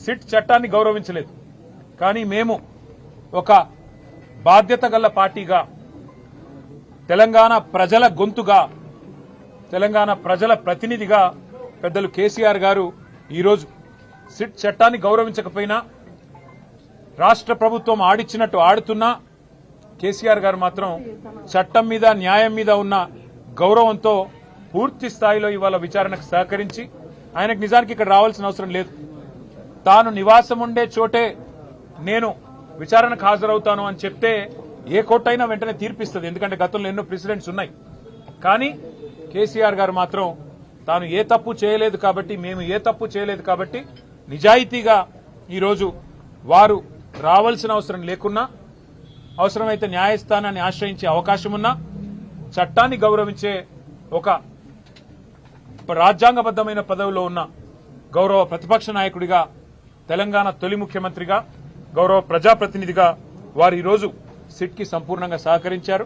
SIT చట్టాన్ని గౌరవించలేదు. కానీ మేము ఒక బాధ్యత గల పార్టీగా, తెలంగాణ ప్రజల గొంతుగా, తెలంగాణ ప్రజల ప్రతినిధిగా పెద్దలు కేసీఆర్ గారు ఈరోజు సిట్ చట్టాన్ని గౌరవించకపోయినా, రాష్ట్ర ప్రభుత్వం ఆడిచ్చినట్టు ఆడుతున్నా కేసీఆర్ గారు మాత్రం చట్టం మీద, న్యాయం మీద ఉన్న గౌరవంతో పూర్తి స్థాయిలో ఇవాళ విచారణకు సహకరించి, ఆయనకు నిజానికి ఇక్కడ రావాల్సిన అవసరం లేదు. తాను నివాసం ఉండే చోటే నేను విచారణకు హాజరవుతాను అని చెప్తే ఏ కోర్టు అయినా వెంటనే తీర్పిస్తుంది, ఎందుకంటే గతంలో ఎన్నో ప్రెసిడెంట్స్ ఉన్నాయి. కానీ కేసీఆర్ గారు మాత్రం తాను ఏ తప్పు చేయలేదు కాబట్టి, మేము ఏ తప్పు చేయలేదు కాబట్టి నిజాయితీగా ఈరోజు వారు రావాల్సిన అవసరం లేకున్నా, అవసరమైతే న్యాయస్థానాన్ని ఆశ్రయించే అవకాశం ఉన్నా, చట్టాన్ని గౌరవించే ఒక రాజ్యాంగబద్దమైన పదవిలో ఉన్న గౌరవ ప్రతిపక్ష నాయకుడిగా, తెలంగాణ తొలి ముఖ్యమంత్రిగా, గౌరవ ప్రజాప్రతినిధిగా వారు ఈరోజు సిట్కి సంపూర్ణంగా సహకరించారు.